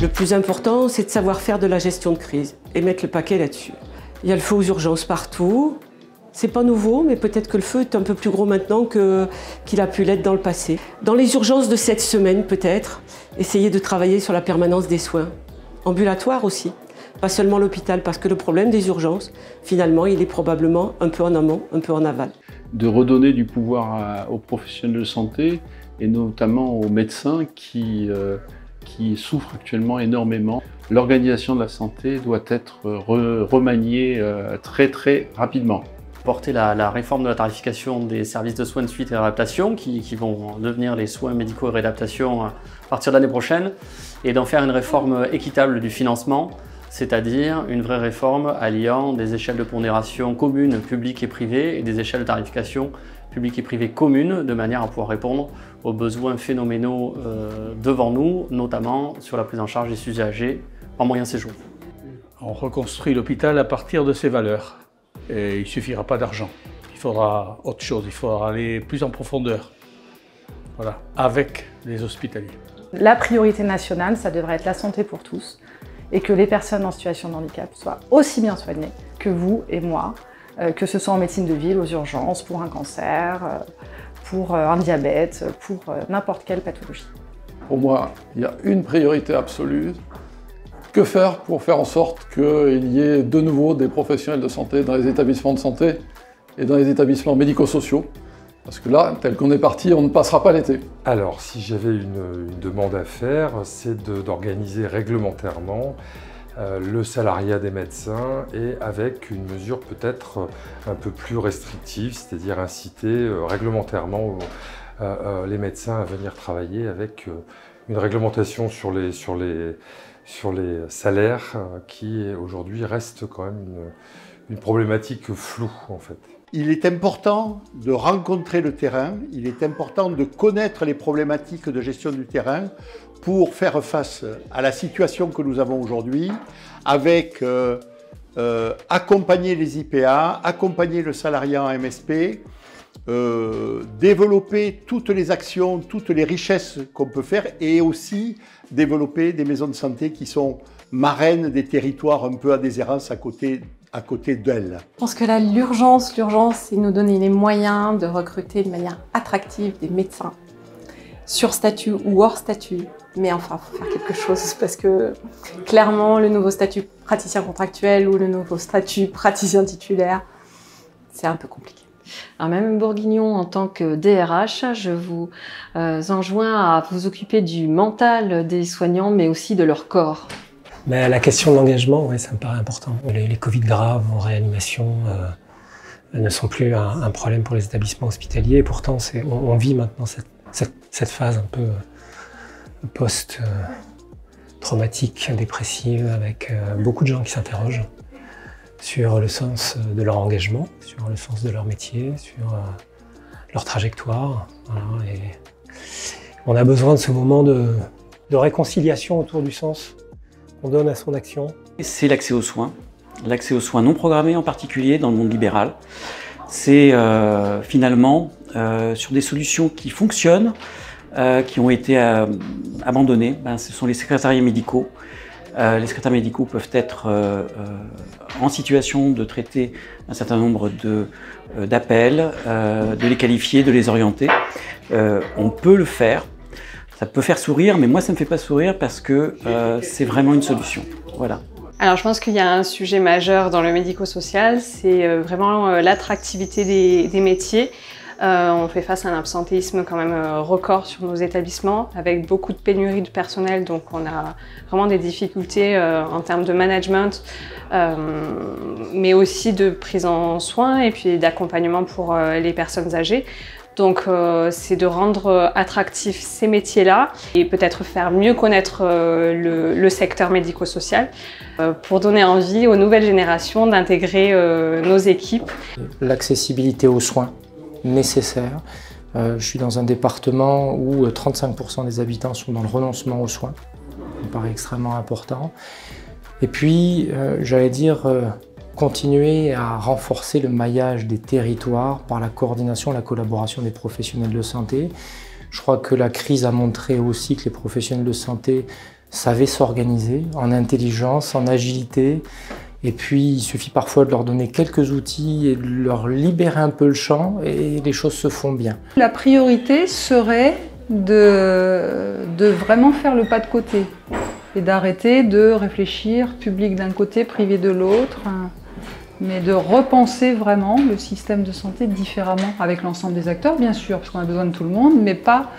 Le plus important, c'est de savoir faire de la gestion de crise et mettre le paquet là-dessus. Il y a le feu aux urgences partout. C'est pas nouveau, mais peut-être que le feu est un peu plus gros maintenant qu'il a pu l'être dans le passé. Dans les urgences de cette semaine, peut-être, essayer de travailler sur la permanence des soins. Ambulatoires aussi, pas seulement l'hôpital, parce que le problème des urgences, finalement, il est probablement un peu en amont, un peu en aval. De redonner du pouvoir aux professionnels de santé, et notamment aux médecins qui souffrent actuellement énormément. L'organisation de la santé doit être remaniée très rapidement. Porter la réforme de la tarification des services de soins de suite et réadaptation qui vont devenir les soins médicaux et réadaptation à partir de l'année prochaine et d'en faire une réforme équitable du financement, c'est-à-dire une vraie réforme alliant des échelles de pondération communes, publiques et privées et des échelles de tarification publiques et privées communes de manière à pouvoir répondre aux besoins phénoménaux devant nous, notamment sur la prise en charge des usagers en moyen séjour. On reconstruit l'hôpital à partir de ses valeurs. Et il ne suffira pas d'argent, il faudra autre chose, il faudra aller plus en profondeur, voilà, avec les hospitaliers. La priorité nationale, ça devrait être la santé pour tous et que les personnes en situation de handicap soient aussi bien soignées que vous et moi, que ce soit en médecine de ville, aux urgences, pour un cancer, pour un diabète, pour n'importe quelle pathologie. Pour moi, il y a une priorité absolue. Que faire pour faire en sorte qu'il y ait de nouveau des professionnels de santé dans les établissements de santé et dans les établissements médico-sociaux? Parce que là, tel qu'on est parti, on ne passera pas l'été. Alors, si j'avais une demande à faire, c'est d'organiser réglementairement le salariat des médecins et avec une mesure peut-être un peu plus restrictive, c'est-à-dire inciter réglementairement les médecins à venir travailler avec une réglementation sur les salaires qui aujourd'hui reste quand même une problématique floue en fait. Il est important de rencontrer le terrain, il est important de connaître les problématiques de gestion du terrain pour faire face à la situation que nous avons aujourd'hui avec accompagner les IPA, accompagner le salariat en MSP, développer toutes les actions, toutes les richesses qu'on peut faire et aussi développer des maisons de santé qui sont marraines des territoires un peu à déshérence à côté d'elles. Je pense que là, l'urgence, c'est nous donner les moyens de recruter de manière attractive des médecins sur statut ou hors statut. Mais enfin, il faut faire quelque chose parce que clairement, le nouveau statut praticien contractuel ou le nouveau statut praticien titulaire, c'est un peu compliqué. Alors Madame Bourguignon, en tant que DRH, je vous enjoins à vous occuper du mental des soignants, mais aussi de leur corps. Mais la question de l'engagement, ouais, ça me paraît important. Les Covid graves en réanimation ne sont plus un problème pour les établissements hospitaliers. Et pourtant, on vit maintenant cette phase un peu post-traumatique, dépressive, avec beaucoup de gens qui s'interrogent sur le sens de leur engagement, sur le sens de leur métier, sur leur trajectoire. Voilà, et on a besoin de ce moment de réconciliation autour du sens qu'on donne à son action. C'est l'accès aux soins non programmés en particulier dans le monde libéral. C'est finalement sur des solutions qui fonctionnent, qui ont été abandonnées. Ce sont les secrétariats médicaux. Les secrétaires médicaux peuvent être en situation de traiter un certain nombre d'appels, de les qualifier, de les orienter. On peut le faire. Ça peut faire sourire, mais moi ça ne me fait pas sourire parce que c'est vraiment une solution. Voilà. Alors je pense qu'il y a un sujet majeur dans le médico-social, c'est vraiment l'attractivité des métiers. On fait face à un absentéisme quand même record sur nos établissements, avec beaucoup de pénurie de personnel, donc on a vraiment des difficultés en termes de management, mais aussi de prise en soin et puis d'accompagnement pour les personnes âgées. Donc c'est de rendre attractifs ces métiers-là et peut-être faire mieux connaître le secteur médico-social pour donner envie aux nouvelles générations d'intégrer nos équipes. L'accessibilité aux soins nécessaire. Je suis dans un département où 35% des habitants sont dans le renoncement aux soins. Ça me paraît extrêmement important. Et puis, j'allais dire, continuer à renforcer le maillage des territoires par la coordination et la collaboration des professionnels de santé. Je crois que la crise a montré aussi que les professionnels de santé savaient s'organiser en intelligence, en agilité. Et puis, il suffit parfois de leur donner quelques outils et de leur libérer un peu le champ et les choses se font bien. La priorité serait de vraiment faire le pas de côté et d'arrêter de réfléchir public d'un côté, privé de l'autre, mais de repenser vraiment le système de santé différemment avec l'ensemble des acteurs, bien sûr, parce qu'on a besoin de tout le monde, mais pas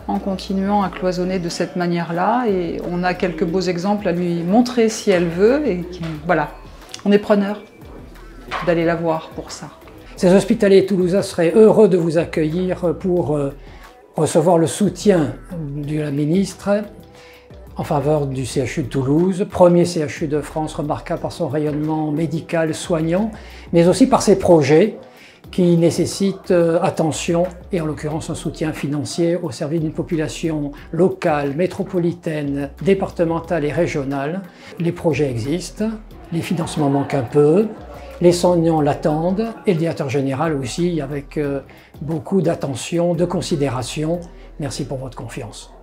en continuant à cloisonner de cette manière-là. Et on a quelques beaux exemples à lui montrer si elle veut. Et voilà, on est preneur d'aller la voir pour ça. Ces hospitaliers toulousains seraient heureux de vous accueillir pour recevoir le soutien de la ministre en faveur du CHU de Toulouse, premier CHU de France remarquable par son rayonnement médical soignant, mais aussi par ses projets qui nécessitent attention et en l'occurrence un soutien financier au service d'une population locale, métropolitaine, départementale et régionale. Les projets existent, les financements manquent un peu, les soignants l'attendent et le directeur général aussi avec beaucoup d'attention, de considération. Merci pour votre confiance.